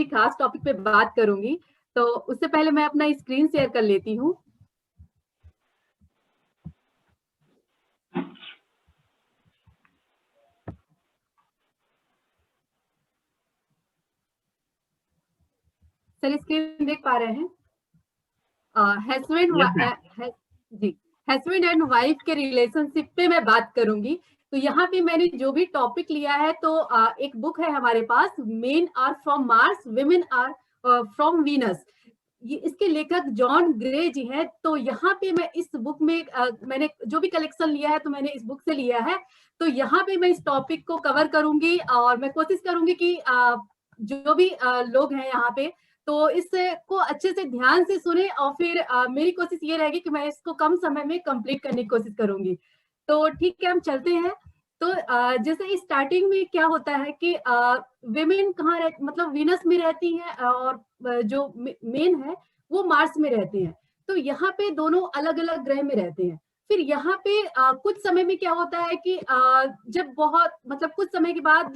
खास टॉपिक पे बात करूंगी। तो उससे पहले मैं अपना स्क्रीन शेयर कर लेती हूँ। सर स्क्रीन देख पा रहे हैं? हस्बैंड एंड वाइफ के रिलेशनशिप पे मैं बात करूंगी। तो यहाँ पे मैंने जो भी टॉपिक लिया है, तो एक बुक है हमारे पास, men are from Mars, women are from Venus. ये इसके लेखक जॉन ग्रे जी हैं। तो यहाँ पे मैं इस बुक में मैंने जो भी कलेक्शन लिया है तो मैंने इस बुक से लिया है। तो यहाँ पे मैं इस टॉपिक को कवर करूंगी और मैं कोशिश करूंगी कि जो भी लोग हैं यहाँ पे तो इसको अच्छे से ध्यान से सुने, और फिर मेरी कोशिश ये रहेगी कि मैं इसको कम समय में कंप्लीट करने की कोशिश करूंगी। तो ठीक है, हम चलते हैं। तो जैसे स्टार्टिंग में क्या होता है कि विमेन कहाँ मतलब वीनस में रहती हैं, और जो मेन है वो मार्स में रहते हैं। तो यहाँ पे दोनों अलग अलग ग्रह में रहते हैं। फिर यहाँ पे कुछ समय में क्या होता है कि जब बहुत मतलब कुछ समय के बाद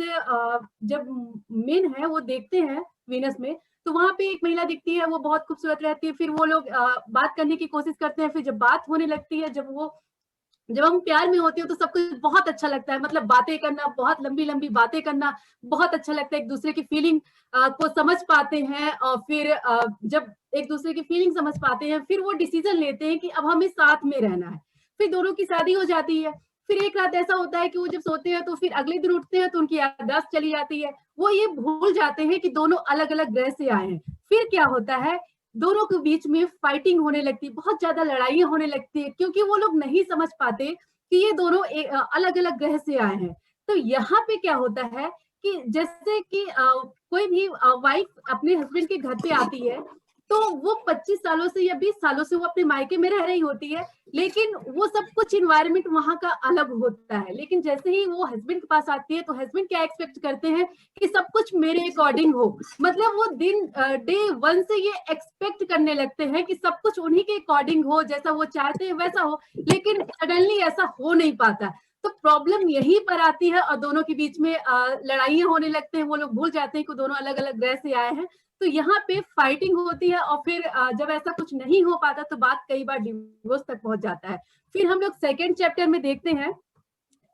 जब मेन है वो देखते हैं वीनस में, तो वहां पे एक महिला दिखती है, वो बहुत खूबसूरत रहती है। फिर वो लोग बात करने की कोशिश करते हैं। फिर जब बात होने लगती है, जब हम प्यार में होते हैं तो सब कुछ बहुत अच्छा लगता है। मतलब बातें करना, बहुत लंबी लंबी बातें करना बहुत अच्छा लगता है। एक दूसरे की फीलिंग को समझ पाते हैं, और फिर जब एक दूसरे की फीलिंग समझ पाते हैं, फिर वो डिसीजन लेते हैं कि अब हमें साथ में रहना है। फिर दोनों की शादी हो जाती है। फिर एक रात ऐसा होता है कि वो जब सोते हैं तो फिर अगले दिन उठते हैं तो उनकी याददाश्त चली जाती है। वो ये भूल जाते हैं कि दोनों अलग अलग ग्रह से आए हैं। फिर क्या होता है, दोनों के बीच में फाइटिंग होने लगती है, बहुत ज्यादा लड़ाइयां होने लगती है, क्योंकि वो लोग नहीं समझ पाते कि ये दोनों अलग अलग ग्रह से आए हैं। तो यहाँ पे क्या होता है कि जैसे कि कोई भी वाइफ अपने हस्बैंड के घर पे आती है, तो वो 25 सालों से या 20 सालों से वो अपने मायके में रह रही होती है, लेकिन वो सब कुछ इन्वायरमेंट वहां का अलग होता है। लेकिन जैसे ही वो हस्बैंड के पास आती है तो हस्बैंड क्या एक्सपेक्ट करते हैं कि सब कुछ मेरे अकॉर्डिंग हो। मतलब वो डे वन से ये एक्सपेक्ट करने लगते हैं कि सब कुछ उन्हीं के अकॉर्डिंग हो, जैसा वो चाहते हैं वैसा हो। लेकिन सडनली ऐसा हो नहीं पाता। तो प्रॉब्लम यहीं पर आती है, और दोनों के बीच में लड़ाइयां होने लगते हैं। वो लोग भूल जाते हैं कि दोनों अलग अलग ग्रह से आए हैं। तो यहाँ पे फाइटिंग होती है, और फिर जब ऐसा कुछ नहीं हो पाता तो बात कई बार डिवोर्स तक पहुंच जाता है। फिर हम लोग सेकेंड चैप्टर में देखते हैं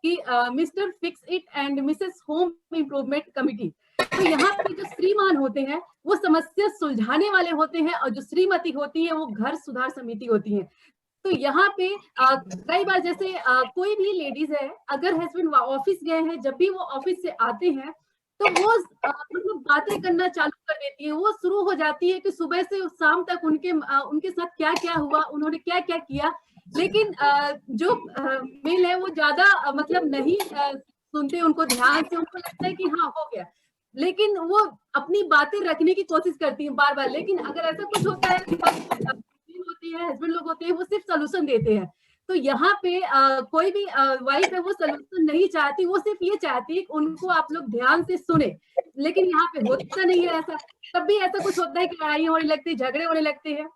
कि mister fix it and Mrs home improvement committee. तो यहाँ पे जो श्रीमान होते हैं वो समस्या सुलझाने वाले होते हैं, और जो श्रीमती होती है वो घर सुधार समिति होती है। तो यहाँ पे कई बार जैसे कोई भी लेडीज है, अगर हस्बैंड ऑफिस गए हैं, जब भी वो ऑफिस से आते हैं तो वो मतलब बातें करना चालू कर देती है। वो शुरू हो जाती है कि सुबह से शाम तक उनके साथ क्या क्या हुआ, उन्होंने क्या क्या किया। लेकिन जो मेल है वो ज्यादा मतलब नहीं सुनते उनको ध्यान से। उनको लगता है कि हाँ हो गया, लेकिन वो अपनी बातें रखने की कोशिश करती है बार बार। लेकिन अगर ऐसा कुछ होता है तो होती है, हस्बैंड लोग होते हैं, वो सिर्फ सोल्यूशन देते हैं। तो यहाँ पे कोई भी वाइफ है वो सोल्यूशन नहीं चाहती, वो सिर्फ ये चाहती है कि उनको आप लोग ध्यान से सुने। लेकिन यहाँ पे होता नहीं है ऐसा। तब भी ऐसा कुछ होता है कि लड़ाई होने लगती है, झगड़े होने लगते हैं।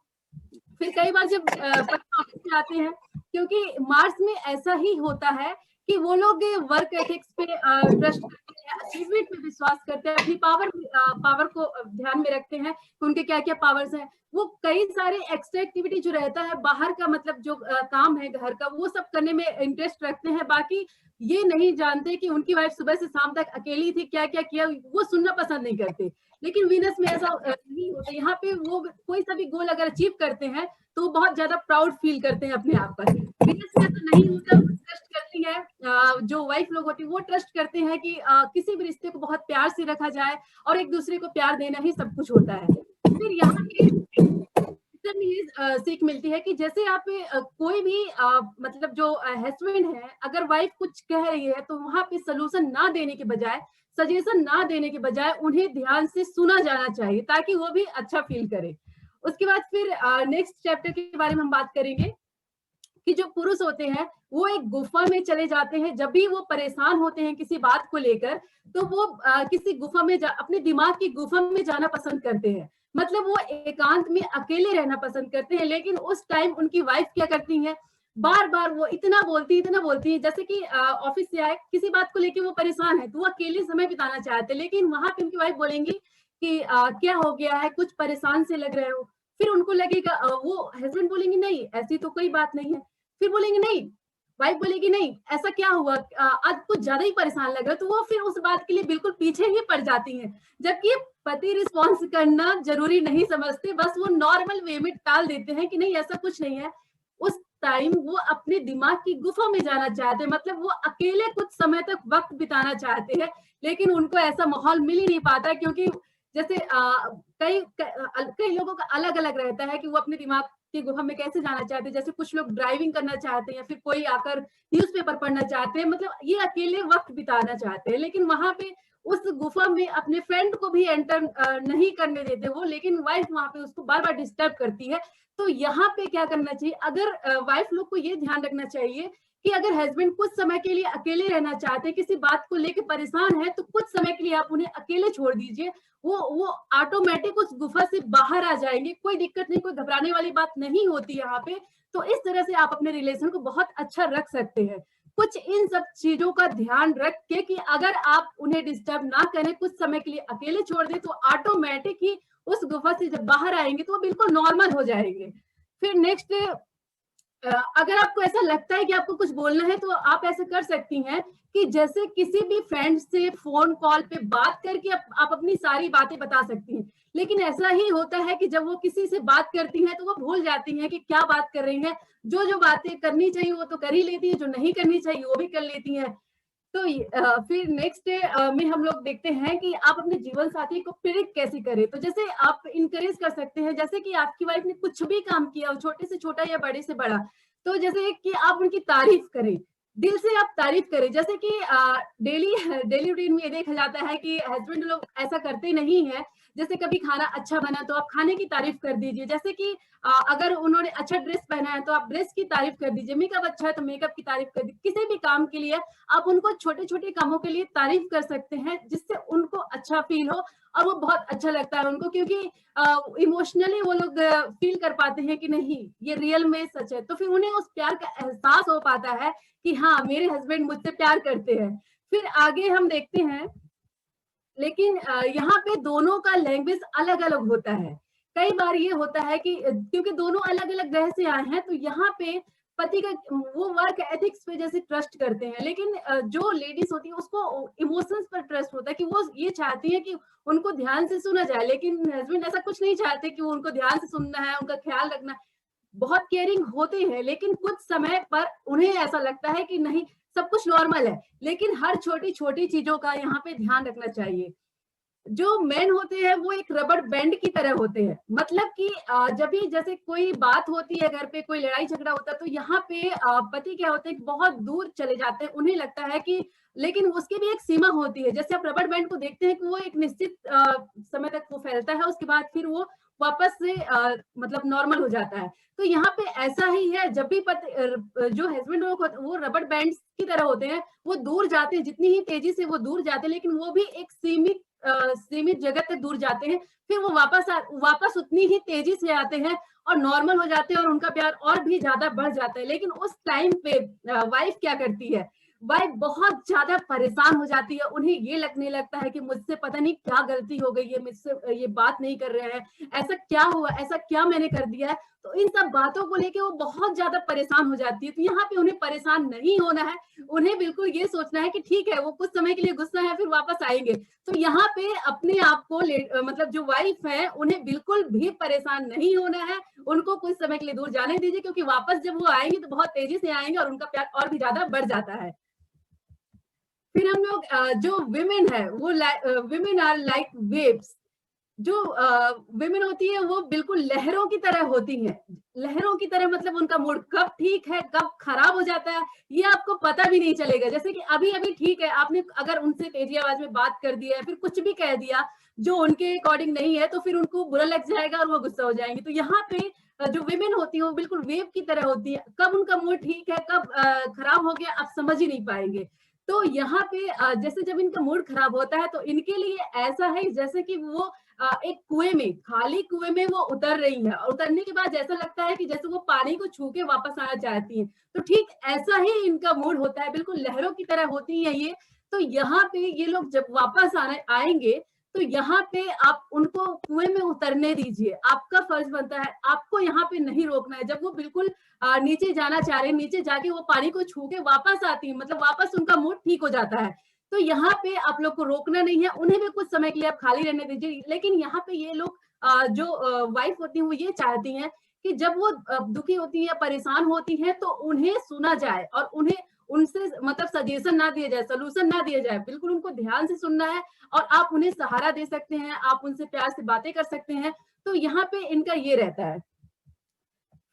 फिर कई बार जब ऑफिस में आते हैं, क्योंकि मार्स में ऐसा ही होता है कि वो लोग वर्क एथिक्स पे ट्रस्ट करते हैं, अचीवमेंट पे विश्वास करते हैं, अपनी पावर को ध्यान में रखते हैं कि उनके क्या क्या पावर्स हैं। वो कई सारे एक्स्ट्रा एक्टिविटी जो रहता है बाहर का, मतलब जो काम है घर का, वो सब करने में इंटरेस्ट रखते हैं। बाकी ये नहीं जानते कि उनकी वाइफ सुबह से शाम तक अकेली थी, क्या क्या किया, वो सुनना पसंद नहीं करते। लेकिन वीनस में ऐसा नहीं होता। यहाँ पे वो कोई सा भी गोल अगर अचीव करते हैं तो वो बहुत ज्यादा प्राउड फील करते हैं अपने आप पर। वीनस में ऐसा नहीं होता। वो ट्रस्ट करती है, जो वाइफ लोग होती है वो ट्रस्ट करते हैं कि किसी भी रिश्ते को बहुत प्यार से रखा जाए, और एक दूसरे को प्यार देना ही सब कुछ होता है। फिर यहाँ पे ये सीख मिलती है कि जैसे आप कोई भी मतलब जो हस्बैंड है, अगर वाइफ कुछ कह रही है तो वहां पे सोल्यूशन ना देने के बजाय, सजेशन ना देने के बजाय उन्हें ध्यान से सुना जाना चाहिए, ताकि वो भी अच्छा फील करे। उसके बाद फिर नेक्स्ट चैप्टर के बारे में हम बात करेंगे कि जो पुरुष होते हैं वो एक गुफा में चले जाते हैं। जब भी वो परेशान होते हैं किसी बात को लेकर, तो वो किसी गुफा में अपने दिमाग की गुफा में जाना पसंद करते हैं। मतलब वो एकांत में अकेले रहना पसंद करते हैं। लेकिन उस टाइम उनकी वाइफ क्या करती है, बार बार वो इतना बोलती है, जैसे कि ऑफिस से आए किसी बात को लेकर वो परेशान है तो वो अकेले समय बिताना चाहते हैं, लेकिन वहां पे उनकी वाइफ बोलेंगी कि क्या हो गया है, कुछ परेशान से लग रहे हो। फिर उनको लगेगा वो हस्बैंड बोलेंगे नहीं ऐसी तो कोई बात नहीं है। फिर बोलेंगे नहीं, वाइफ बोलेगी नहीं ऐसा क्या हुआ, आज कुछ ज्यादा ही परेशान लग रहा है, तो वो फिर उस बात के लिए बिल्कुल पीछे ही पड़ जाती हैं। जबकि पति रिस्पॉन्स करना जरूरी नहीं समझते, बस वो नॉर्मल वे में टाल देते हैं कि नहीं ऐसा कुछ नहीं है। उस टाइम वो अपने दिमाग की गुफा में जाना चाहते हैं, मतलब वो अकेले कुछ समय तक वक्त बिताना चाहते हैं, लेकिन उनको ऐसा माहौल मिल ही नहीं पाता, क्योंकि जैसे कई लोगों का अलग अलग रहता है कि वो अपने दिमाग की गुफा में कैसे जाना चाहते हैं। जैसे कुछ लोग ड्राइविंग करना चाहते हैं, या फिर कोई आकर न्यूज़पेपर पढ़ना चाहते हैं, मतलब ये अकेले वक्त बिताना चाहते हैं, लेकिन वहां पे उस गुफा में अपने फ्रेंड को भी एंटर नहीं करने देते वो, लेकिन वाइफ वहां पे उसको बार बार डिस्टर्ब करती है। तो यहाँ पे क्या करना चाहिए, अगर वाइफ लोग को ये ध्यान रखना चाहिए कि अगर हस्बैंड कुछ समय के लिए अकेले रहना चाहते हैं, किसी बात को लेकर परेशान है, तो कुछ समय के लिए आप उन्हें अकेले छोड़ दीजिए। वो ऑटोमेटिक उस गुफा से बाहर आ जाएंगे, कोई दिक्कत नहीं, कोई घबराने वाली बात नहीं होती यहाँ पे। तो इस तरह से आप अपने रिलेशन को बहुत अच्छा रख सकते हैं। कुछ इन सब चीजों का ध्यान रख के कि अगर आप उन्हें डिस्टर्ब ना करें, कुछ समय के लिए अकेले छोड़ दें, तो ऑटोमेटिक ही उस गुफा से जब बाहर आएंगे तो वो बिल्कुल नॉर्मल हो जाएंगे। फिर नेक्स्ट, अगर आपको ऐसा लगता है कि आपको कुछ बोलना है, तो आप ऐसा कर सकती हैं कि जैसे किसी भी फ्रेंड से फोन कॉल पे बात करके आप अपनी सारी बातें बता सकती हैं। लेकिन ऐसा ही होता है कि जब वो किसी से बात करती हैं तो वो भूल जाती हैं कि क्या बात कर रही हैं। जो जो बातें करनी चाहिए वो तो कर ही लेती है, जो नहीं करनी चाहिए वो भी कर लेती हैं। तो फिर नेक्स्ट में हम लोग देखते हैं कि आप अपने जीवन साथी को प्रेरित कैसे करें। तो जैसे आप इंकरेज कर सकते हैं, जैसे कि आपकी वाइफ ने कुछ भी काम किया, छोटे से छोटा या बड़े से बड़ा, तो जैसे कि आप उनकी तारीफ करें, दिल से आप तारीफ करें। जैसे कि डेली डेली रूटीन में ये देखा जाता है कि हस्बैंड लोग ऐसा करते नहीं है। जैसे कभी खाना अच्छा बना तो आप खाने की तारीफ कर दीजिए। जैसे कि अगर उन्होंने अच्छा ड्रेस पहना है तो आप ड्रेस की तारीफ कर दीजिए। मेकअप अच्छा है तो मेकअप की तारीफ कर दीजिए। किसी भी काम के लिए आप उनको छोटे छोटे कामों के लिए तारीफ कर सकते हैं, जिससे उनको अच्छा फील हो और वो बहुत अच्छा लगता है उनको, क्योंकि इमोशनली वो लोग फील कर पाते हैं कि नहीं ये रियल में सच है। तो फिर उन्हें उस प्यार का एहसास हो पाता है कि हाँ मेरे हस्बैंड मुझसे प्यार करते हैं। फिर आगे हम देखते हैं, लेकिन यहाँ पे दोनों का लैंग्वेज अलग अलग होता है। कई बार ये होता है कि क्योंकि दोनों अलग अलग ग्रह से आए हैं, तो यहाँ पे पति का वो वर्क एथिक्स पे जैसे ट्रस्ट करते हैं, लेकिन जो लेडीज होती है उसको इमोशंस पर ट्रस्ट होता है, कि वो ये चाहती है कि उनको ध्यान से सुना जाए। लेकिन हस्बैंड ऐसा कुछ नहीं चाहते कि वो उनको ध्यान से सुनना है, उनका ख्याल रखना है। बहुत केयरिंग होते हैं, लेकिन कुछ समय पर उन्हें ऐसा लगता है कि नहीं सब कुछ नॉर्मल है, लेकिन हर छोटी छोटी चीजों का यहाँ पे ध्यान रखना चाहिए। जो मेन होते हैं वो एक रबड़ बैंड की तरह होते हैं। मतलब कि जब भी जैसे कोई बात होती है, घर पे कोई लड़ाई झगड़ा होता है, तो यहाँ पे पति क्या होते हैं बहुत दूर चले जाते हैं। उन्हें लगता है कि, लेकिन उसकी भी एक सीमा होती है। जैसे आप रबड़ बैंड को देखते हैं कि वो एक निश्चित समय तक वो फैलता है, उसके बाद फिर वो वापस से मतलब नॉर्मल हो जाता है। तो यहाँ पे ऐसा ही है, जब भी जो हस्बैंड लोग वो रबड़ बैंड की तरह होते हैं, वो दूर जाते हैं, जितनी ही तेजी से वो दूर जाते हैं, लेकिन वो भी एक सीमित जगह तक दूर जाते हैं। फिर वो वापस उतनी ही तेजी से आते हैं और नॉर्मल हो जाते हैं, और उनका प्यार और भी ज्यादा बढ़ जाता है। लेकिन उस टाइम पे वाइफ क्या करती है, वाइफ बहुत ज्यादा परेशान हो जाती है। उन्हें ये लगने लगता है कि मुझसे पता नहीं क्या गलती हो गई है, मुझसे ये बात नहीं कर रहे हैं, ऐसा क्या हुआ, ऐसा क्या मैंने कर दिया है। तो इन सब बातों को लेके वो बहुत ज्यादा परेशान हो जाती है। तो यहाँ पे उन्हें परेशान नहीं होना है, उन्हें बिल्कुल ये सोचना है कि ठीक है वो कुछ समय के लिए गुस्सा है, फिर वापस आएंगे। तो यहाँ पे अपने आप को मतलब जो वाइफ है उन्हें बिल्कुल भी परेशान नहीं होना है। उनको कुछ समय के लिए दूर जाने दीजिए, क्योंकि वापस जब वो आएंगे तो बहुत तेजी से आएंगे और उनका प्यार और भी ज्यादा बढ़ जाता है। फिर हम लोग जो विमेन है वो विमेन आर लाइक वेव्स। जो विमेन होती है वो बिल्कुल लहरों की तरह होती हैं। लहरों की तरह मतलब उनका मूड कब ठीक है कब खराब हो जाता है ये आपको पता भी नहीं चलेगा। जैसे कि अभी अभी ठीक है, आपने अगर उनसे तेजी आवाज में बात कर दिया है, फिर कुछ भी कह दिया जो उनके अकॉर्डिंग नहीं है, तो फिर उनको बुरा लग जाएगा और वो गुस्सा हो जाएंगे। तो यहाँ पे जो विमेन होती है वो बिल्कुल वेव की तरह होती है। कब उनका मूड ठीक है कब खराब हो गया आप समझ ही नहीं पाएंगे। तो यहाँ पे जैसे जब इनका मूड खराब होता है तो इनके लिए ऐसा है जैसे कि वो एक कुएं में, खाली कुएं में वो उतर रही है, और उतरने के बाद ऐसा लगता है कि जैसे वो पानी को छू के वापस आना चाहती है। तो ठीक ऐसा ही इनका मूड होता है, बिल्कुल लहरों की तरह होती है ये। तो यहाँ पे ये लोग जब वापस आएंगे तो यहाँ पे आप उनको कुएं में उतरने दीजिए, आपका फर्ज बनता है, आपको यहाँ पे नहीं रोकना है। जब वो बिल्कुल नीचे जाना चाह रहे हैं, नीचे जाके वो पानी को छू के वापस आती है, मतलब वापस उनका मूड ठीक हो जाता है, तो यहाँ पे आप लोग को रोकना नहीं है, उन्हें भी कुछ समय के लिए आप खाली रहने दीजिए। लेकिन यहाँ पे ये लोग जो वाइफ होती है वो ये चाहती हैं कि जब वो दुखी होती है या परेशान होती है तो उन्हें सुना जाए और उन्हें उनसे मतलब सजेशन ना दिया जाए, सोल्यूशन ना दिया जाए, बिल्कुल उनको ध्यान से सुनना है और आप उन्हें सहारा दे सकते हैं, आप उनसे प्यार से बातें कर सकते हैं। तो यहाँ पे इनका ये रहता है।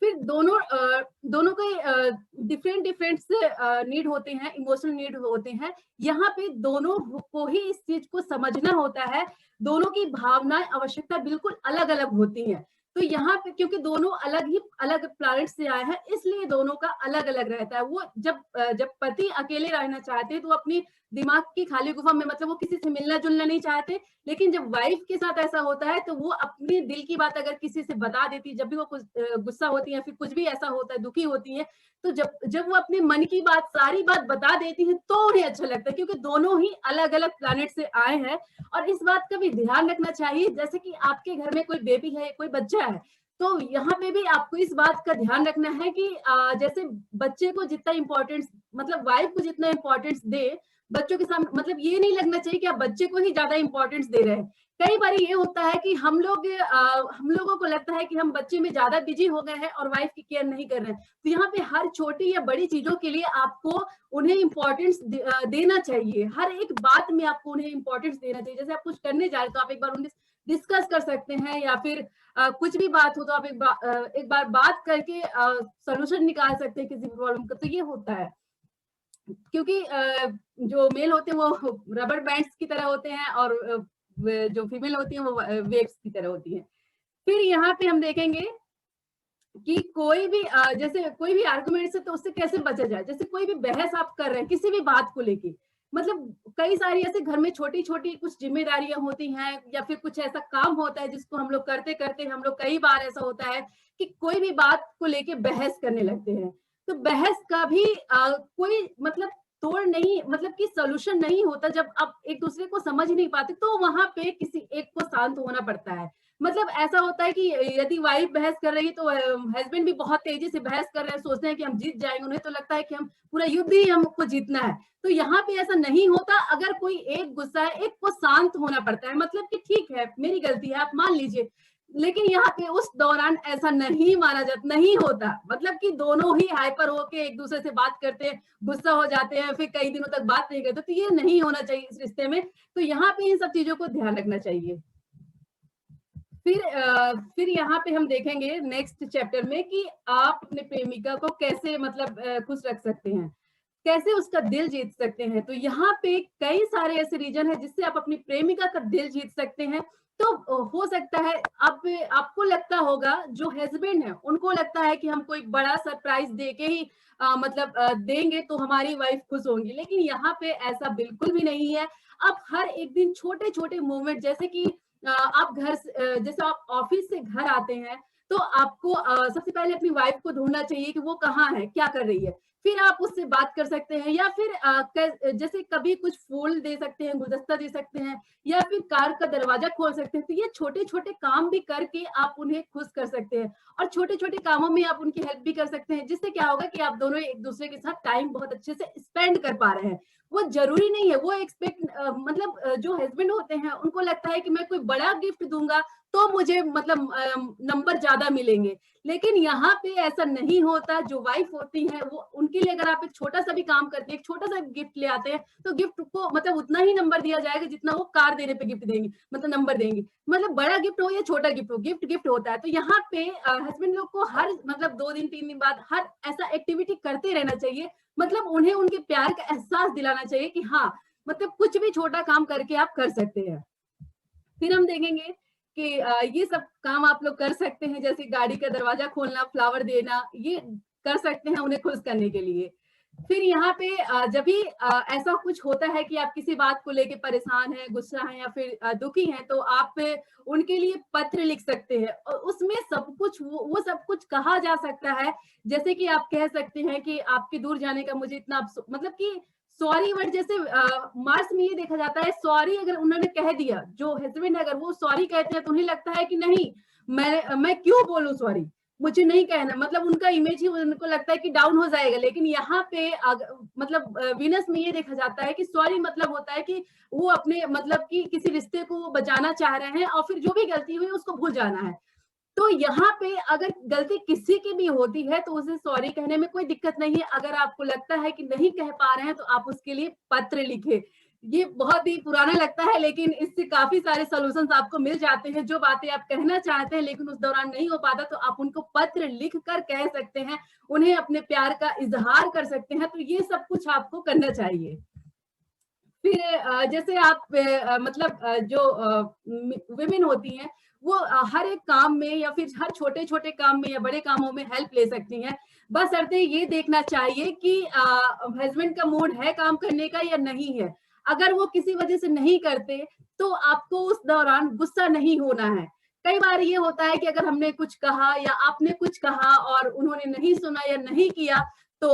फिर दोनों के डिफरेंट डिफरेंट से नीड होते हैं, इमोशनल नीड होते हैं। यहाँ पे दोनों को ही इस चीज को समझना होता है, दोनों की भावनाएं आवश्यकता बिल्कुल अलग अलग होती हैं। तो यहाँ पे क्योंकि दोनों अलग प्लैनेट से आए हैं, इसलिए दोनों का अलग अलग रहता है। वो जब पति अकेले रहना चाहते हैं तो अपनी दिमाग की खाली गुफा में, मतलब वो किसी से मिलना जुलना नहीं चाहते। लेकिन जब वाइफ के साथ ऐसा होता है तो वो अपने दिल की बात अगर किसी से बता देती है, जब भी वो कुछ गुस्सा होती है, फिर कुछ भी ऐसा होता है, दुखी होती है, तो जब वो अपने मन की बात, सारी बात बता देती है तो उन्हें अच्छा लगता है, क्योंकि दोनों ही अलग अलग प्लैनेट से आए हैं। और इस बात का भी ध्यान रखना चाहिए, जैसे कि आपके घर में कोई बेबी है, कोई बच्चा है, तो यहाँ पे भी आपको इस बात का ध्यान रखना है कि जैसे बच्चे को जितना इंपॉर्टेंस, मतलब वाइफ को जितना इंपॉर्टेंस दे बच्चों के सामने, मतलब ये नहीं लगना चाहिए कि आप बच्चे को ही ज्यादा इंपॉर्टेंस दे रहे हैं। कई बार ये होता है कि हम लोगों को लगता है कि हम बच्चे में ज्यादा बिजी हो गए हैं और वाइफ की केयर नहीं कर रहे हैं। तो यहाँ पे हर छोटी या बड़ी चीजों के लिए आपको उन्हें इंपॉर्टेंस देना चाहिए, हर एक बात में आपको उन्हें इंपॉर्टेंस देना चाहिए। जैसे आप कुछ करने जा रहे हैं तो आप एक बार उन्हें डिस्कस कर सकते हैं, या फिर कुछ भी बात हो तो आप एक बार बात करके सोल्यूशन निकाल सकते हैं किसी प्रॉब्लम का। तो ये होता है, क्योंकि जो मेल होते हैं वो रबर बैंड्स की तरह होते हैं और जो फीमेल होती है वो वेव्स की तरह होती है। फिर यहाँ पे हम देखेंगे कि कोई भी जैसे कोई भी आर्गुमेंट से, तो उससे कैसे बचा जाए। जैसे कोई भी बहस आप कर रहे हैं किसी भी बात को लेके, मतलब कई सारी ऐसे घर में छोटी छोटी कुछ जिम्मेदारियां होती हैं, या फिर कुछ ऐसा काम होता है जिसको हम लोग करते करते हम लोग, कई बार ऐसा होता है कि कोई भी बात को लेके बहस करने लगते हैं। तो बहस का भी कोई मतलब तोड़ नहीं, मतलब कि सोल्यूशन नहीं होता। जब आप एक दूसरे को समझ नहीं पाते तो वहां पे किसी एक को शांत होना पड़ता है। मतलब ऐसा होता है कि यदि वाइफ बहस कर रही है तो हस्बैंड भी बहुत तेजी से बहस कर रहे हैं, सोचते हैं कि हम जीत जाएंगे, उन्हें तो लगता है कि हम पूरा युद्ध ही हमको जीतना है। तो यहाँ पे ऐसा नहीं होता। अगर कोई एक गुस्सा है, एक को शांत होना पड़ता है, मतलब कि ठीक है मेरी गलती है आप मान लीजिए, लेकिन यहाँ पे उस दौरान ऐसा नहीं माना जाता, नहीं होता। मतलब कि दोनों ही हाइपर होके एक दूसरे से बात करते हैं, गुस्सा हो जाते हैं, फिर कई दिनों तक बात नहीं करते। तो ये नहीं होना चाहिए इस रिश्ते में। तो यहाँ पे इन सब चीजों को ध्यान रखना चाहिए। फिर यहाँ पे हम देखेंगे नेक्स्ट चैप्टर में कि आप अपने प्रेमिका को कैसे मतलब खुश रख सकते हैं, कैसे उसका दिल जीत सकते हैं। तो यहाँ पे कई सारे ऐसे रीजन है जिससे आप अपनी प्रेमिका का दिल जीत सकते हैं। तो हो सकता है आपको लगता होगा, जो हस्बैंड है उनको लगता है कि हम कोई बड़ा सरप्राइज दे के ही मतलब देंगे तो हमारी वाइफ खुश होंगी, लेकिन यहाँ पे ऐसा बिल्कुल भी नहीं है। आप हर एक दिन छोटे छोटे मोमेंट, जैसे कि आप जैसे आप ऑफिस से घर आते हैं तो आपको सबसे पहले अपनी वाइफ को ढूंढना चाहिए कि वो कहाँ है, क्या कर रही है। फिर आप उससे बात कर सकते हैं, या फिर जैसे कभी कुछ फूल दे सकते हैं, गुलदस्ता दे सकते हैं, या फिर कार का दरवाजा खोल सकते हैं। तो ये छोटे छोटे काम भी करके आप उन्हें खुश कर सकते हैं, और छोटे छोटे कामों में आप उनकी हेल्प भी कर सकते हैं, जिससे क्या होगा कि आप दोनों एक दूसरे के साथ टाइम बहुत अच्छे से स्पेंड कर पा रहे हैं। वो जरूरी नहीं है, वो मतलब जो हस्बैंड होते हैं उनको लगता है कि मैं कोई बड़ा गिफ्ट दूंगा तो मुझे मतलब नंबर ज्यादा मिलेंगे, लेकिन यहाँ पे ऐसा नहीं होता। जो वाइफ होती है वो, उनके लिए अगर आप एक छोटा सा भी काम करते हैं, एक छोटा सा गिफ्ट ले आते हैं, तो गिफ्ट को मतलब उतना ही नंबर दिया जाएगा जितना वो कार देने पे गिफ्ट देंगे, मतलब नंबर देंगे। मतलब बड़ा गिफ्ट हो या छोटा गिफ्ट हो, गिफ्ट गिफ्ट होता है। तो यहाँ पे हस्बैंड लोग को हर मतलब 2 दिन 3 दिन बाद हर ऐसा एक्टिविटी करते रहना चाहिए, मतलब उन्हें उनके प्यार का एहसास दिलाना चाहिए कि हाँ, मतलब कुछ भी छोटा काम करके आप कर सकते हैं। फिर हम देखेंगे कि ये सब काम आप लोग कर सकते हैं, जैसे गाड़ी का दरवाजा खोलना, फ्लावर देना, ये कर सकते हैं उन्हें खुश करने के लिए। फिर यहाँ पे जब भी ऐसा कुछ होता है कि आप किसी बात को लेके परेशान हैं, गुस्सा हैं, या फिर दुखी हैं, तो आप उनके लिए पत्र लिख सकते हैं, और उसमें सब कुछ वो सब कुछ कहा जा सकता है। जैसे कि आप कह सकते हैं कि आपके दूर जाने का मुझे इतना मतलब कि सॉरी वर्ड जैसे मार्स में ये देखा जाता है, सॉरी अगर उन्होंने कह दिया, जो हस्बैंड अगर वो सॉरी कहते हैं तो उन्हें लगता है कि नहीं, मैं क्यों बोलूं सॉरी, मुझे नहीं कहना, मतलब उनका इमेज ही उनको लगता है कि डाउन हो जाएगा। लेकिन यहाँ पे मतलब वीनस में ये देखा जाता है कि सॉरी मतलब होता है कि वो अपने मतलब कि किसी रिश्ते को बचाना चाह रहे हैं और फिर जो भी गलती हुई उसको भूल जाना है। तो यहाँ पे अगर गलती किसी की भी होती है तो उसे सॉरी कहने में कोई दिक्कत नहीं है। अगर आपको लगता है कि नहीं कह पा रहे हैं तो आप उसके लिए पत्र लिखे। ये बहुत ही पुराना लगता है लेकिन इससे काफी सारे सॉल्यूशंस आपको मिल जाते हैं। जो बातें आप कहना चाहते हैं लेकिन उस दौरान नहीं हो पाता तो आप उनको पत्र लिख कर कह सकते हैं, उन्हें अपने प्यार का इजहार कर सकते हैं। तो ये सब कुछ आपको करना चाहिए। फिर जैसे आप मतलब जो विमेन होती हैं वो हर एक काम में या फिर हर छोटे छोटे काम में या बड़े कामों में हेल्प ले सकती हैं। बस अर्थ ये देखना चाहिए कि हस्बैंड का मूड है काम करने का या नहीं है। अगर वो किसी वजह से नहीं करते तो आपको उस दौरान गुस्सा नहीं होना है। कई बार ये होता है कि अगर हमने कुछ कहा या आपने कुछ कहा और उन्होंने नहीं सुना या नहीं किया तो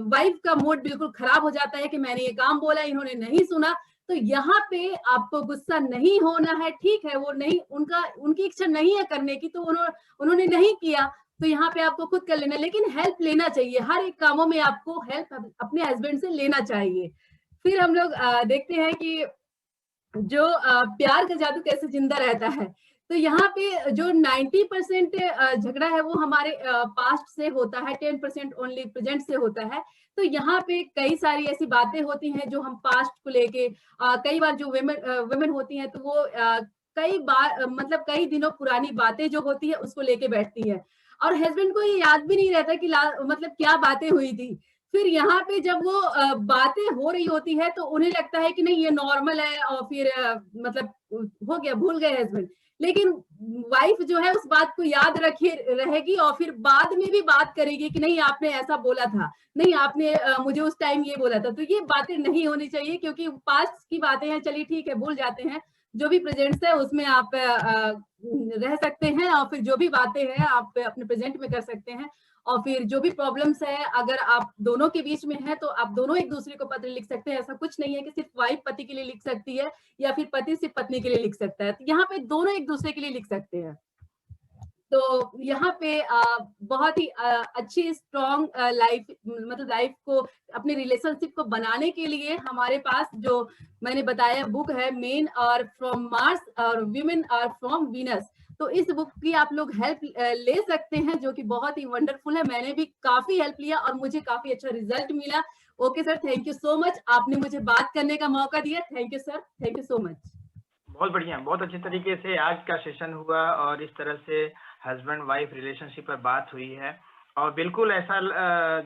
वाइफ का मूड बिल्कुल खराब हो जाता है कि मैंने ये काम बोला, इन्होंने नहीं सुना। तो यहाँ पे आपको गुस्सा नहीं होना है। ठीक है, वो नहीं, उनकी इच्छा नहीं है करने की तो उन्होंने नहीं किया, तो यहाँ पे आपको खुद कर लेना, लेकिन हेल्प लेना चाहिए। हर एक कामों में आपको हेल्प अपने हस्बैंड से लेना चाहिए। फिर हम लोग देखते हैं कि जो प्यार का जादू कैसे जिंदा रहता है। तो यहाँ पे जो 90% झगड़ा है वो हमारे पास्ट से होता है, 10% ओनली प्रेजेंट से होता है। तो यहाँ पे कई सारी ऐसी बातें होती हैं जो हम पास्ट को लेके कई बार जो वुमेन होती हैं तो वो कई बार मतलब कई दिनों पुरानी बातें जो होती है उसको लेके बैठती है और हस्बैंड को ये याद भी नहीं रहता कि मतलब क्या बातें हुई थी। फिर यहाँ पे जब वो बातें हो रही होती है तो उन्हें लगता है कि नहीं ये नॉर्मल है और फिर मतलब हो गया, भूल गए हस्बैंड। लेकिन वाइफ जो है उस बात को याद रखे रहेगी और फिर बाद में भी बात करेगी कि नहीं आपने ऐसा बोला था, नहीं आपने मुझे उस टाइम ये बोला था। तो ये बातें नहीं होनी चाहिए क्योंकि पास्ट की बातें हैं, चलिए ठीक है भूल जाते हैं। जो भी प्रेजेंट है उसमें आप रह सकते हैं और फिर जो भी बातें हैं आप अपने प्रेजेंट में कर सकते हैं। और फिर जो भी प्रॉब्लम्स है अगर आप दोनों के बीच में है तो आप दोनों एक दूसरे को पत्र लिख सकते हैं। ऐसा कुछ नहीं है कि सिर्फ वाइफ पति के लिए लिख सकती है या फिर पति सिर्फ पत्नी के लिए लिख सकता है। तो यहाँ पे दोनों एक दूसरे के लिए लिख सकते हैं। तो यहाँ पे बहुत ही अच्छी स्ट्रॉन्ग लाइफ मतलब लाइफ को अपने रिलेशनशिप को बनाने के लिए हमारे पास जो मैंने बताया बुक है मेन आर फ्रॉम मार्स और वीमेन आर फ्रॉम वीनस। तो इस बुक की आप लोग हेल्प ले सकते हैं जो कि बहुत ही वंडरफुल है। मैंने भी काफी हेल्प लिया और मुझे काफी अच्छा रिजल्ट मिला। Okay sir, thank you so much, आपने मुझे बात करने का मौका दिया। Thank you sir, thank you so much. बहुत बढ़िया, बहुत अच्छे तरीके से आज का सेशन हुआ और इस तरह से हस्बैंड वाइफ रिलेशनशिप पर बात हुई है। और बिल्कुल ऐसा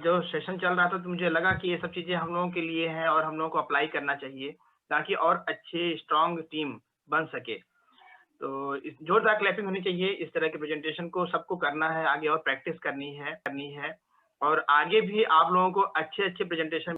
जो सेशन चल रहा था तो मुझे लगा कि ये सब चीजें हम लोगों के लिए हैं और हम लोगों को अप्लाई करना चाहिए ताकि और अच्छी स्ट्रांग टीम बन सके। तो इस जोरदार क्लैपिंग होनी चाहिए। इस तरह के प्रेजेंटेशन को सबको करना है, आगे और प्रैक्टिस करनी है और आगे भी आप लोगों को अच्छे अच्छे प्रेजेंटेशन